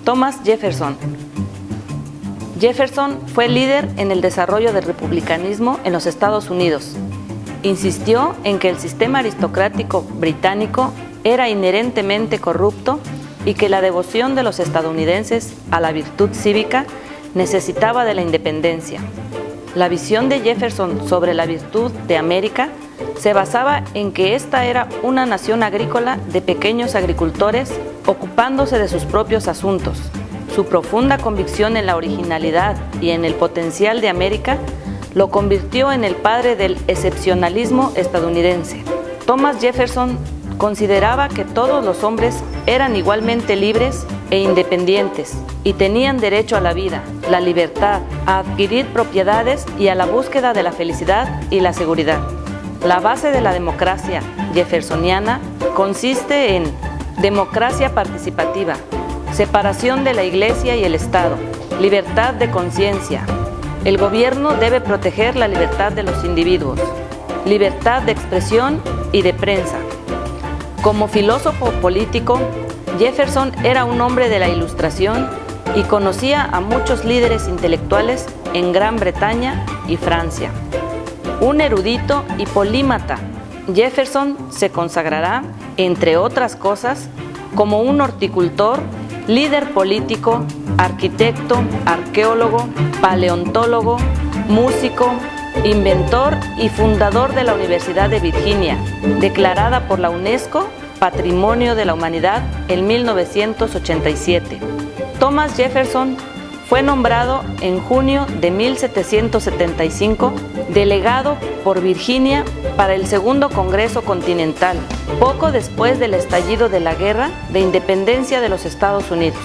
Thomas Jefferson. Jefferson fue líder en el desarrollo del republicanismo en los Estados Unidos. Insistió en que el sistema aristocrático británico era inherentemente corrupto y que la devoción de los estadounidenses a la virtud cívica necesitaba de la independencia. La visión de Jefferson sobre la virtud de América se basaba en que esta era una nación agrícola de pequeños agricultores ocupándose de sus propios asuntos. Su profunda convicción en la originalidad y en el potencial de América lo convirtió en el padre del excepcionalismo estadounidense. Thomas Jefferson consideraba que todos los hombres eran igualmente libres e independientes y tenían derecho a la vida, la libertad, a adquirir propiedades y a la búsqueda de la felicidad y la seguridad. La base de la democracia jeffersoniana consiste en democracia participativa, separación de la Iglesia y el Estado, libertad de conciencia. El gobierno debe proteger la libertad de los individuos, libertad de expresión y de prensa. Como filósofo político, Jefferson era un hombre de la Ilustración y conocía a muchos líderes intelectuales en Gran Bretaña y Francia. Un erudito y polímata, Jefferson se consagrará, entre otras cosas, como un horticultor, líder político, arquitecto, arqueólogo, paleontólogo, músico, inventor y fundador de la Universidad de Virginia, declarada por la UNESCO Patrimonio de la Humanidad en 1987. Thomas Jefferson fue nombrado en junio de 1775 delegado por Virginia para el Segundo Congreso Continental, poco después del estallido de la Guerra de Independencia de los Estados Unidos.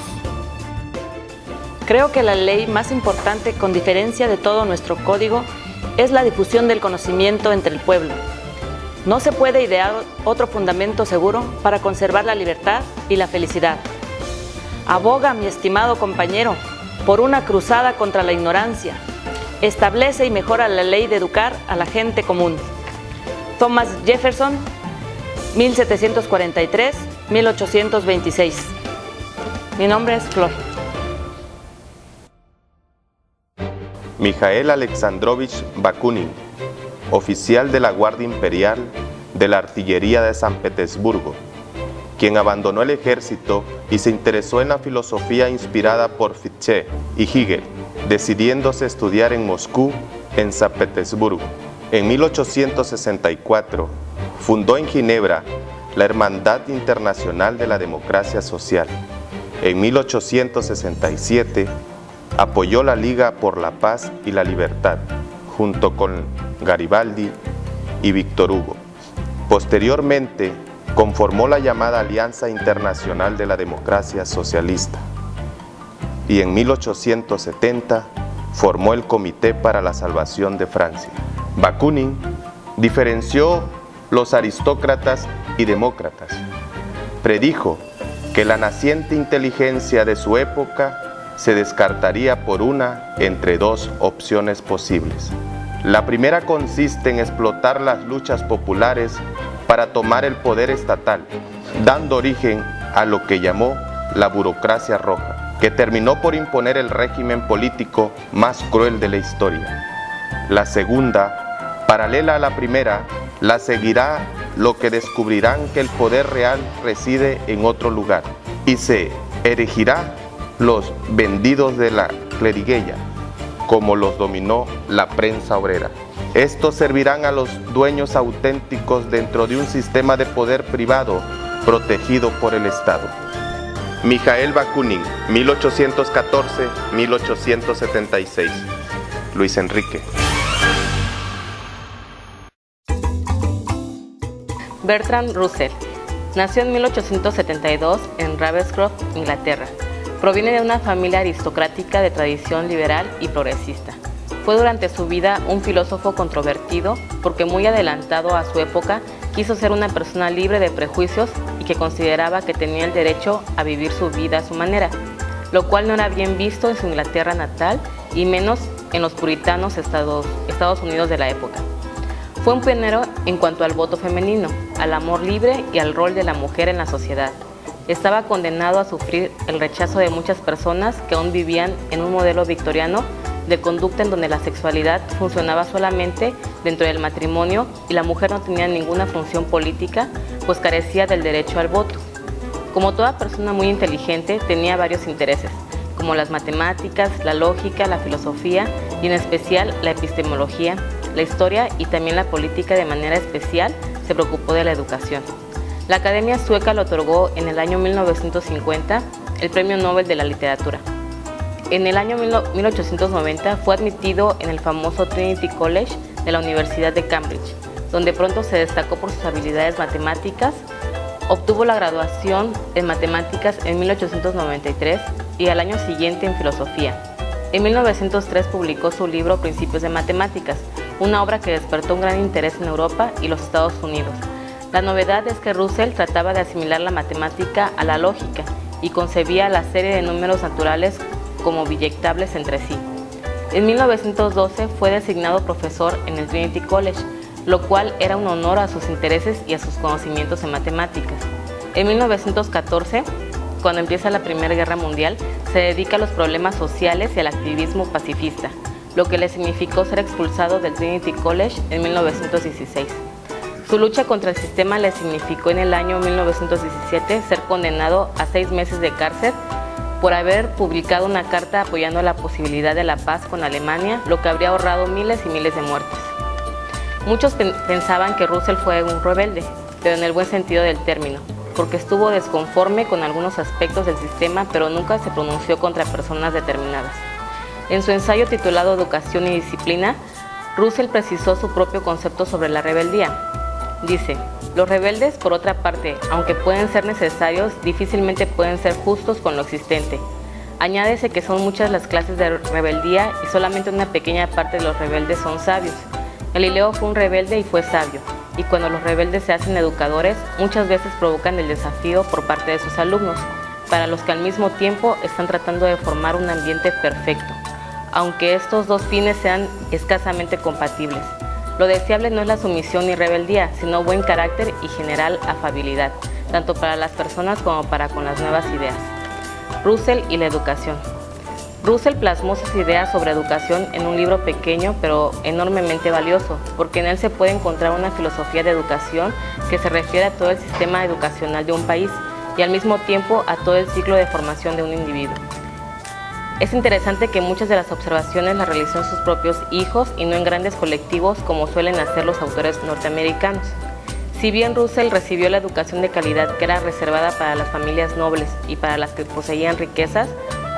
Creo que la ley más importante, con diferencia de todo nuestro código, es la difusión del conocimiento entre el pueblo. No se puede idear otro fundamento seguro para conservar la libertad y la felicidad. Aboga, mi estimado compañero, por una cruzada contra la ignorancia. Establece y mejora la ley de educar a la gente común. Thomas Jefferson, 1743-1826. Mi nombre es Flor. Mijael Alexandrovich Bakunin, oficial de la Guardia Imperial de la Artillería de San Petersburgo, quien abandonó el ejército y se interesó en la filosofía inspirada por Fichte y Hegel, decidiéndose estudiar en Moscú, en San Petersburgo. En 1864, fundó en Ginebra la Hermandad Internacional de la Democracia Social. En 1867, apoyó la Liga por la Paz y la Libertad, junto con Garibaldi y Víctor Hugo. Posteriormente, conformó la llamada Alianza Internacional de la Democracia Socialista y en 1870 formó el Comité para la Salvación de Francia. Bakunin diferenció los aristócratas y demócratas. Predijo que la naciente inteligencia de su época se descartaría por una entre dos opciones posibles. La primera consiste en explotar las luchas populares para tomar el poder estatal, dando origen a lo que llamó la burocracia roja, que terminó por imponer el régimen político más cruel de la historia. La segunda, paralela a la primera, la seguirá lo que descubrirán que el poder real reside en otro lugar y se erigirá los vendidos de la clerigueya, como los dominó la prensa obrera. Estos servirán a los dueños auténticos dentro de un sistema de poder privado protegido por el Estado. Mijael Bakunin, 1814-1876. Luis Enrique. Bertrand Russell nació en 1872 en Ravenscroft, Inglaterra. Proviene de una familia aristocrática de tradición liberal y progresista. Fue durante su vida un filósofo controvertido porque muy adelantado a su época quiso ser una persona libre de prejuicios y que consideraba que tenía el derecho a vivir su vida a su manera, lo cual no era bien visto en su Inglaterra natal y menos en los puritanos Estados Unidos de la época. Fue un pionero en cuanto al voto femenino, al amor libre y al rol de la mujer en la sociedad. estaba condenado a sufrir el rechazo de muchas personas que aún vivían en un modelo victoriano de conducta en donde la sexualidad funcionaba solamente dentro del matrimonio y la mujer no tenía ninguna función política, pues carecía del derecho al voto. Como toda persona muy inteligente, tenía varios intereses, como las matemáticas, la lógica, la filosofía y en especial la epistemología, la historia y también la política. De manera especial se preocupó de la educación. La Academia Sueca le otorgó en el año 1950 el Premio Nobel de la Literatura. En el año 1890 fue admitido en el famoso Trinity College de la Universidad de Cambridge, donde pronto se destacó por sus habilidades matemáticas. Obtuvo la graduación en matemáticas en 1893 y al año siguiente en filosofía. En 1903 publicó su libro Principios de Matemáticas, una obra que despertó un gran interés en Europa y los Estados Unidos. La novedad es que Russell trataba de asimilar la matemática a la lógica y concebía la serie de números naturales como biyectables entre sí. En 1912 fue designado profesor en el Trinity College, lo cual era un honor a sus intereses y a sus conocimientos en matemáticas. En 1914, cuando empieza la Primera Guerra Mundial, se dedica a los problemas sociales y al activismo pacifista, lo que le significó ser expulsado del Trinity College en 1916. Su lucha contra el sistema le significó en el año 1917 ser condenado a 6 meses de cárcel por haber publicado una carta apoyando la posibilidad de la paz con Alemania, lo que habría ahorrado miles y miles de muertes. Muchos pensaban que Russell fue un rebelde, pero en el buen sentido del término, porque estuvo desconforme con algunos aspectos del sistema, pero nunca se pronunció contra personas determinadas. En su ensayo titulado Educación y Disciplina, Russell precisó su propio concepto sobre la rebeldía. Dice: los rebeldes, por otra parte, aunque pueden ser necesarios, difícilmente pueden ser justos con lo existente. Añádese que son muchas las clases de rebeldía y solamente una pequeña parte de los rebeldes son sabios. Galileo fue un rebelde y fue sabio, y cuando los rebeldes se hacen educadores, muchas veces provocan el desafío por parte de sus alumnos, para los que al mismo tiempo están tratando de formar un ambiente perfecto, aunque estos dos fines sean escasamente compatibles. Lo deseable no es la sumisión ni rebeldía, sino buen carácter y general afabilidad, tanto para las personas como para con las nuevas ideas. Russell y la educación. Russell plasmó sus ideas sobre educación en un libro pequeño pero enormemente valioso, porque en él se puede encontrar una filosofía de educación que se refiere a todo el sistema educacional de un país y al mismo tiempo a todo el ciclo de formación de un individuo. Es interesante que muchas de las observaciones las realizó en sus propios hijos y no en grandes colectivos como suelen hacer los autores norteamericanos. Si bien Russell recibió la educación de calidad que era reservada para las familias nobles y para las que poseían riquezas,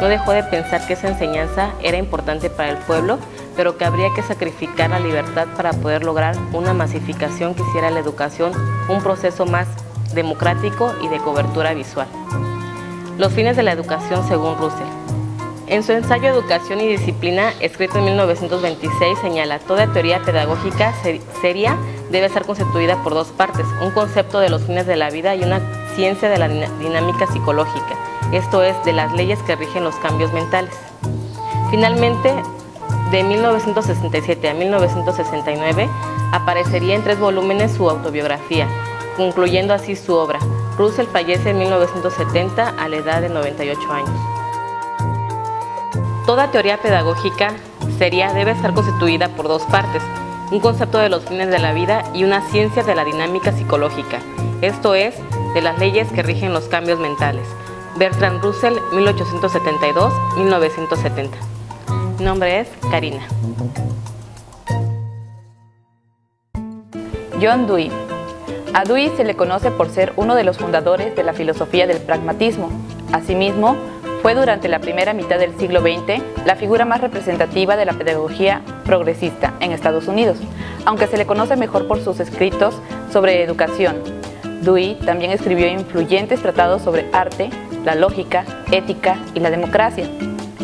no dejó de pensar que esa enseñanza era importante para el pueblo, pero que habría que sacrificar la libertad para poder lograr una masificación que hiciera la educación un proceso más democrático y de cobertura visual. Los fines de la educación según Russell. En su ensayo Educación y Disciplina, escrito en 1926, señala: toda teoría pedagógica seria debe estar constituida por dos partes, un concepto de los fines de la vida y una ciencia de la dinámica psicológica, esto es, de las leyes que rigen los cambios mentales. Finalmente, de 1967 a 1969, aparecería en 3 volúmenes su autobiografía, concluyendo así su obra. Russell fallece en 1970 a la edad de 98 años. Toda teoría pedagógica seria debe estar constituida por dos partes, un concepto de los fines de la vida y una ciencia de la dinámica psicológica, esto es, de las leyes que rigen los cambios mentales. Bertrand Russell, 1872-1970. Mi nombre es Karina. John Dewey. A Dewey se le conoce por ser uno de los fundadores de la filosofía del pragmatismo. Asimismo, fue durante la primera mitad del siglo XX la figura más representativa de la pedagogía progresista en Estados Unidos, aunque se le conoce mejor por sus escritos sobre educación. Dewey también escribió influyentes tratados sobre arte, la lógica, ética y la democracia,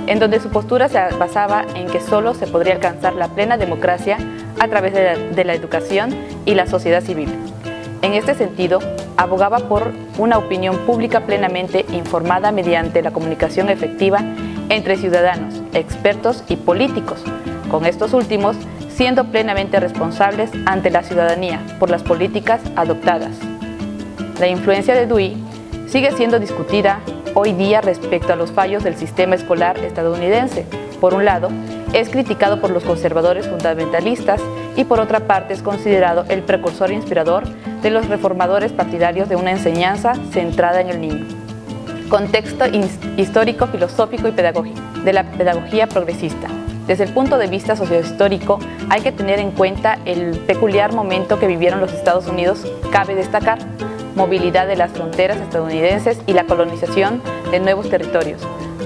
en donde su postura se basaba en que solo se podría alcanzar la plena democracia a través de la educación y la sociedad civil. En este sentido, abogaba por una opinión pública plenamente informada mediante la comunicación efectiva entre ciudadanos, expertos y políticos, con estos últimos siendo plenamente responsables ante la ciudadanía por las políticas adoptadas. La influencia de Dewey sigue siendo discutida hoy día respecto a los fallos del sistema escolar estadounidense. Por un lado, es criticado por los conservadores fundamentalistas y por otra parte es considerado el precursor inspirador de los reformadores partidarios de una enseñanza centrada en el niño. Contexto histórico, filosófico y pedagógico de la pedagogía progresista. Desde el punto de vista sociohistórico, hay que tener en cuenta el peculiar momento que vivieron los Estados Unidos. Cabe destacar movilidad de las fronteras estadounidenses y la colonización de nuevos territorios,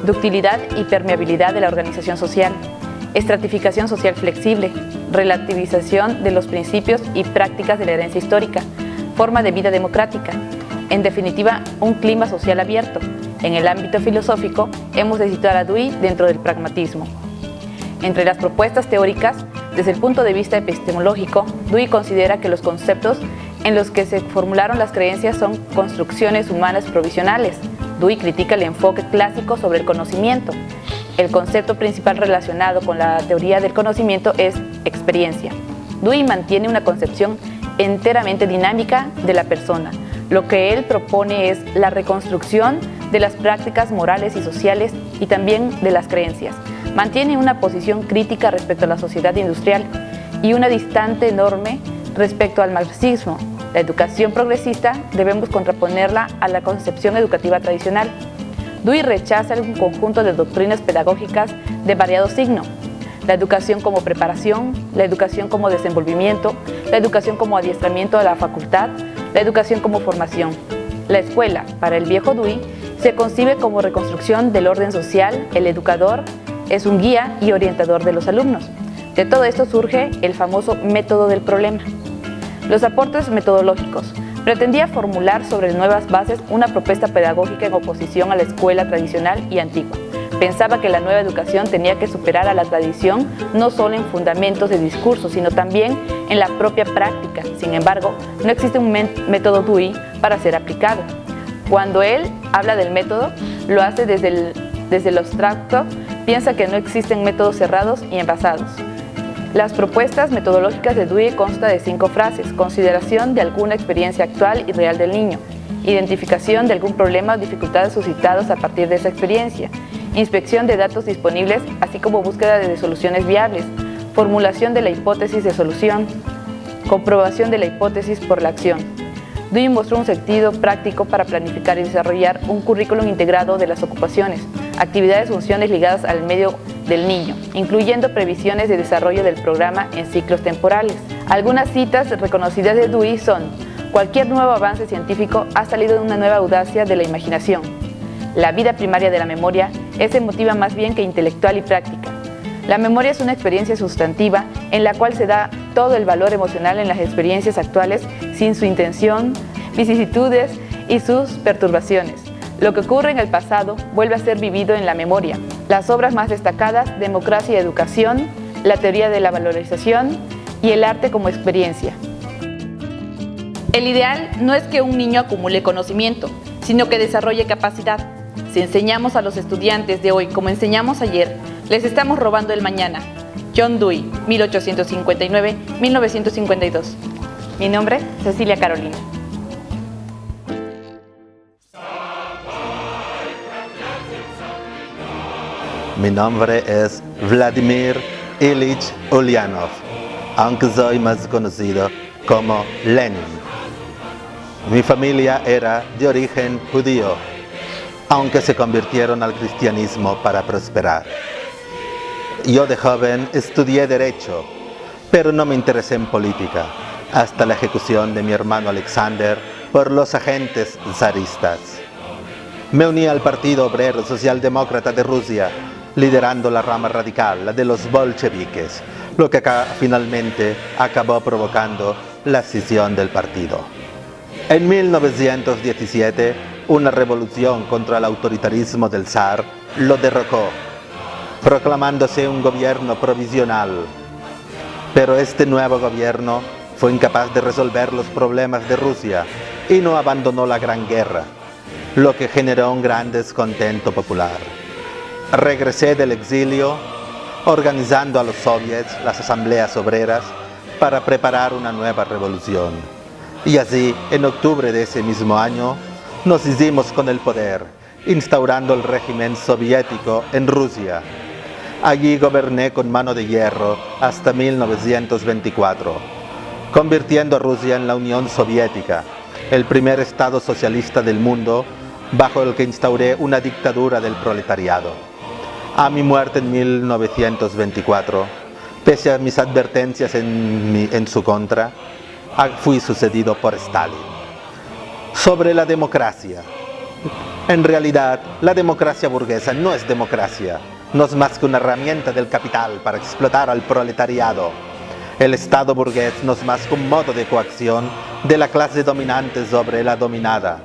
ductilidad y permeabilidad de la organización social, estratificación social flexible, relativización de los principios y prácticas de la herencia histórica, forma de vida democrática. En definitiva, un clima social abierto. En el ámbito filosófico, hemos de situar a Dewey dentro del pragmatismo. Entre las propuestas teóricas, desde el punto de vista epistemológico, Dewey considera que los conceptos en los que se formularon las creencias son construcciones humanas provisionales. Dewey critica el enfoque clásico sobre el conocimiento. El concepto principal relacionado con la teoría del conocimiento es experiencia. Dewey mantiene una concepción enteramente dinámica de la persona. Lo que él propone es la reconstrucción de las prácticas morales y sociales y también de las creencias. Mantiene una posición crítica respecto a la sociedad industrial y una distante enorme respecto al marxismo. La educación progresista debemos contraponerla a la concepción educativa tradicional. Dewey rechaza un conjunto de doctrinas pedagógicas de variado signo: la educación como preparación, la educación como desenvolvimiento, la educación como adiestramiento a la facultad, la educación como formación. La escuela, para el viejo Dewey, se concibe como reconstrucción del orden social. El educador es un guía y orientador de los alumnos. De todo esto surge el famoso método del problema. Los aportes metodológicos. Pretendía formular sobre nuevas bases una propuesta pedagógica en oposición a la escuela tradicional y antigua. Pensaba que la nueva educación tenía que superar a la tradición no solo en fundamentos de discurso, sino también en la propia práctica. Sin embargo, no existe un método Dewey para ser aplicado. Cuando él habla del método, lo hace desde lo abstracto, piensa que no existen métodos cerrados y envasados. Las propuestas metodológicas de Dewey constan de 5 frases: consideración de alguna experiencia actual y real del niño, identificación de algún problema o dificultades suscitados a partir de esa experiencia, inspección de datos disponibles, así como búsqueda de soluciones viables, formulación de la hipótesis de solución, comprobación de la hipótesis por la acción. Dewey mostró un sentido práctico para planificar y desarrollar un currículum integrado de las ocupaciones, actividades y funciones ligadas al medio del niño, incluyendo previsiones de desarrollo del programa en ciclos temporales. Algunas citas reconocidas de Dewey son: cualquier nuevo avance científico ha salido de una nueva audacia de la imaginación. La vida primaria de la memoria es emotiva más bien que intelectual y práctica. La memoria es una experiencia sustantiva en la cual se da todo el valor emocional en las experiencias actuales sin su intención, vicisitudes y sus perturbaciones. Lo que ocurre en el pasado vuelve a ser vivido en la memoria. Las obras más destacadas: Democracia y Educación, La teoría de la valorización y El arte como experiencia. El ideal no es que un niño acumule conocimiento, sino que desarrolle capacidad. Si enseñamos a los estudiantes de hoy como enseñamos ayer, les estamos robando el mañana. John Dewey, 1859-1952. Mi nombre, Cecilia Carolina. Mi nombre es Vladimir Ilich Ulyanov, aunque soy más conocido como Lenin. Mi familia era de origen judío, aunque se convirtieron al cristianismo para prosperar. Yo de joven estudié Derecho, pero no me interesé en política, hasta la ejecución de mi hermano Alexander por los agentes zaristas. Me uní al Partido Obrero Socialdemócrata de Rusia, liderando la rama radical, la de los bolcheviques, lo que finalmente acabó provocando la escisión del partido. En 1917, una revolución contra el autoritarismo del zar lo derrocó, proclamándose un gobierno provisional. Pero este nuevo gobierno fue incapaz de resolver los problemas de Rusia y no abandonó la Gran Guerra, lo que generó un gran descontento popular. Regresé del exilio, organizando a los soviets, las asambleas obreras, para preparar una nueva revolución. Y así, en octubre de ese mismo año, nos hicimos con el poder, instaurando el régimen soviético en Rusia. Allí goberné con mano de hierro hasta 1924, convirtiendo a Rusia en la Unión Soviética, el primer estado socialista del mundo, bajo el que instauré una dictadura del proletariado. A mi muerte en 1924, pese a mis advertencias en su contra, fui sucedido por Stalin. Sobre la democracia. En realidad, la democracia burguesa no es democracia, no es más que una herramienta del capital para explotar al proletariado. El Estado burgués no es más que un modo de coacción de la clase dominante sobre la dominada.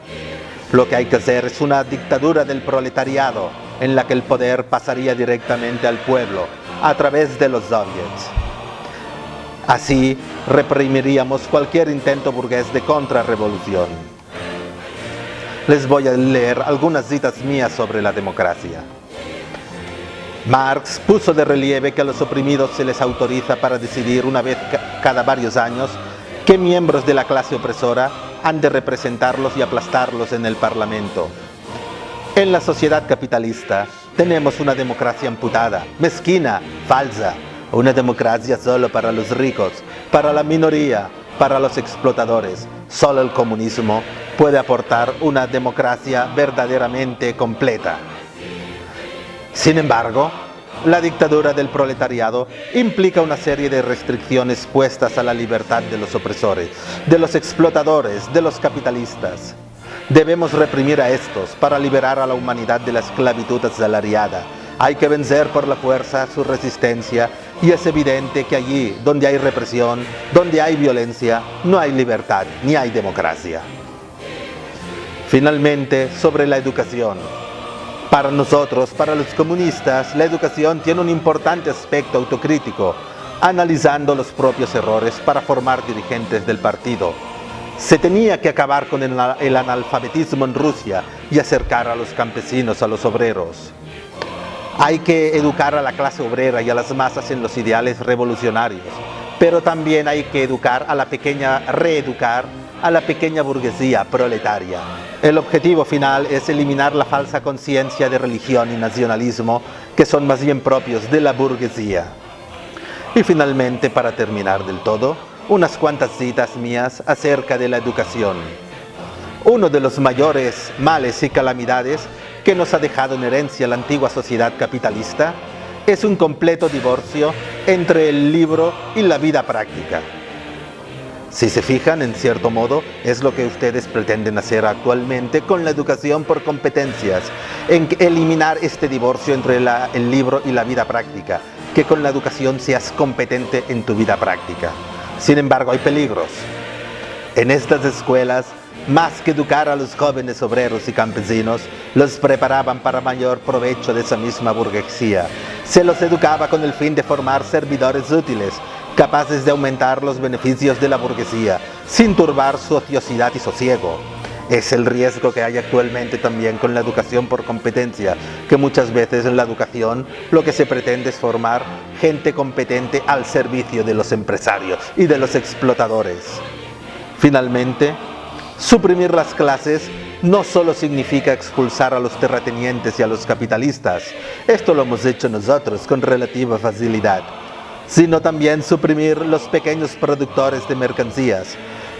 Lo que hay que hacer es una dictadura del proletariado, en la que el poder pasaría directamente al pueblo, a través de los soviets. Así, reprimiríamos cualquier intento burgués de contrarrevolución. Les voy a leer algunas citas mías sobre la democracia. Marx puso de relieve que a los oprimidos se les autoriza para decidir una vez cada varios años qué miembros de la clase opresora han de representarlos y aplastarlos en el Parlamento. En la sociedad capitalista tenemos una democracia amputada, mezquina, falsa, una democracia solo para los ricos, para la minoría, para los explotadores. Solo el comunismo puede aportar una democracia verdaderamente completa. Sin embargo, la dictadura del proletariado implica una serie de restricciones puestas a la libertad de los opresores, de los explotadores, de los capitalistas. Debemos reprimir a estos para liberar a la humanidad de la esclavitud asalariada. Hay que vencer por la fuerza su resistencia y es evidente que allí donde hay represión, donde hay violencia, no hay libertad ni hay democracia. Finalmente, sobre la educación. Para nosotros, para los comunistas, la educación tiene un importante aspecto autocrítico, analizando los propios errores para formar dirigentes del partido. Se tenía que acabar con el analfabetismo en Rusia y acercar a los campesinos a los obreros. Hay que educar a la clase obrera y a las masas en los ideales revolucionarios, pero también hay que reeducar a la pequeña burguesía proletaria. El objetivo final es eliminar la falsa conciencia de religión y nacionalismo que son más bien propios de la burguesía. Y finalmente, para terminar del todo, unas cuantas citas mías acerca de la educación. Uno de los mayores males y calamidades que nos ha dejado en herencia la antigua sociedad capitalista es un completo divorcio entre el libro y la vida práctica. Si se fijan, en cierto modo, es lo que ustedes pretenden hacer actualmente con la educación por competencias, en eliminar este divorcio entre el libro y la vida práctica, que con la educación seas competente en tu vida práctica. Sin embargo, hay peligros. En estas escuelas, más que educar a los jóvenes obreros y campesinos, los preparaban para mayor provecho de esa misma burguesía. Se los educaba con el fin de formar servidores útiles, capaces de aumentar los beneficios de la burguesía, sin turbar su ociosidad y sosiego. Es el riesgo que hay actualmente también con la educación por competencia, que muchas veces en la educación lo que se pretende es formar gente competente al servicio de los empresarios y de los explotadores. Finalmente, suprimir las clases no solo significa expulsar a los terratenientes y a los capitalistas, esto lo hemos hecho nosotros con relativa facilidad, sino también suprimir los pequeños productores de mercancías.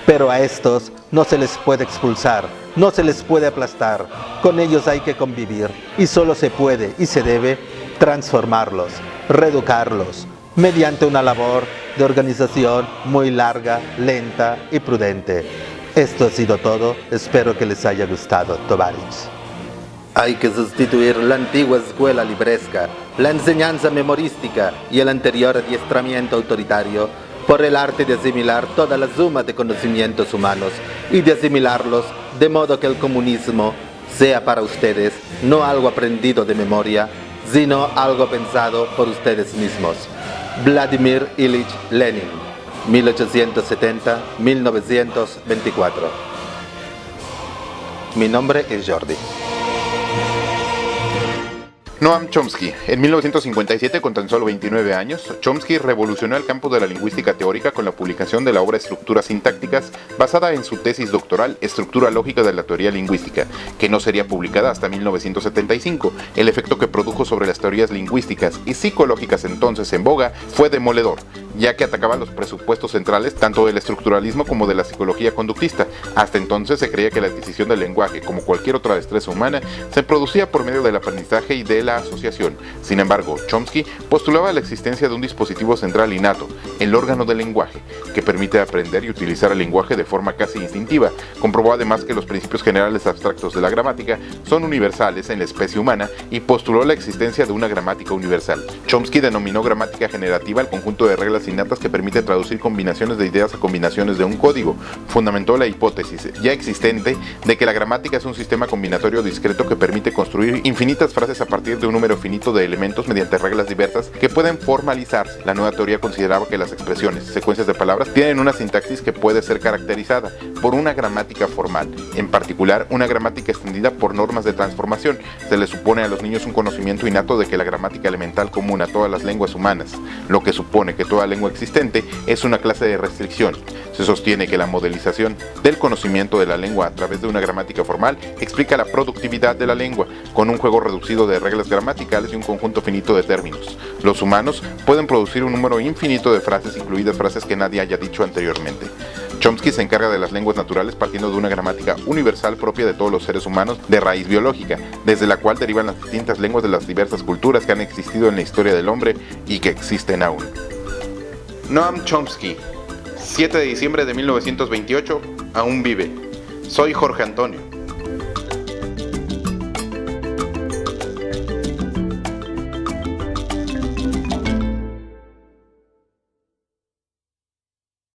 Pero a estos no se les puede expulsar, no se les puede aplastar, con ellos hay que convivir y solo se puede y se debe transformarlos, reeducarlos, mediante una labor de organización muy larga, lenta y prudente. Esto ha sido todo, espero que les haya gustado, Tovarich. Hay que sustituir la antigua escuela libresca, la enseñanza memorística y el anterior adiestramiento autoritario por el arte de asimilar toda la suma de conocimientos humanos y de asimilarlos de modo que el comunismo sea para ustedes no algo aprendido de memoria, sino algo pensado por ustedes mismos. Vladimir Ilich Lenin, 1870-1924. Mi nombre es Jordi. Noam Chomsky. En 1957, con tan solo 29 años, Chomsky revolucionó el campo de la lingüística teórica con la publicación de la obra Estructuras sintácticas, basada en su tesis doctoral Estructura lógica de la teoría lingüística, que no sería publicada hasta 1975. El efecto que produjo sobre las teorías lingüísticas y psicológicas entonces en boga fue demoledor, ya que atacaba los presupuestos centrales tanto del estructuralismo como de la psicología conductista. Hasta entonces se creía que la adquisición del lenguaje, como cualquier otra destreza humana, se producía por medio del aprendizaje y de la asociación. Sin embargo, Chomsky postulaba la existencia de un dispositivo central innato, el órgano del lenguaje, que permite aprender y utilizar el lenguaje de forma casi instintiva. Comprobó además que los principios generales abstractos de la gramática son universales en la especie humana y postuló la existencia de una gramática universal. Chomsky denominó gramática generativa al conjunto de reglas innatas que permite traducir combinaciones de ideas a combinaciones de un código. Fundamentó la hipótesis ya existente de que la gramática es un sistema combinatorio discreto que permite construir infinitas frases a partir de un número finito de elementos mediante reglas diversas que pueden formalizarse. La nueva teoría consideraba que las expresiones, secuencias de palabras, tienen una sintaxis que puede ser caracterizada por una gramática formal, en particular una gramática extendida por normas de transformación. Se le supone a los niños un conocimiento innato de que la gramática elemental común a todas las lenguas humanas, lo que supone que toda lengua existente es una clase de restricción. Se sostiene que la modelización del conocimiento de la lengua a través de una gramática formal explica la productividad de la lengua, con un juego reducido de reglas gramaticales y un conjunto finito de términos. Los humanos pueden producir un número infinito de frases, incluidas frases que nadie haya dicho anteriormente. Chomsky se encarga de las lenguas naturales partiendo de una gramática universal propia de todos los seres humanos de raíz biológica, desde la cual derivan las distintas lenguas de las diversas culturas que han existido en la historia del hombre y que existen aún. Noam Chomsky, 7 de diciembre de 1928, aún vive. Soy Jorge Antonio.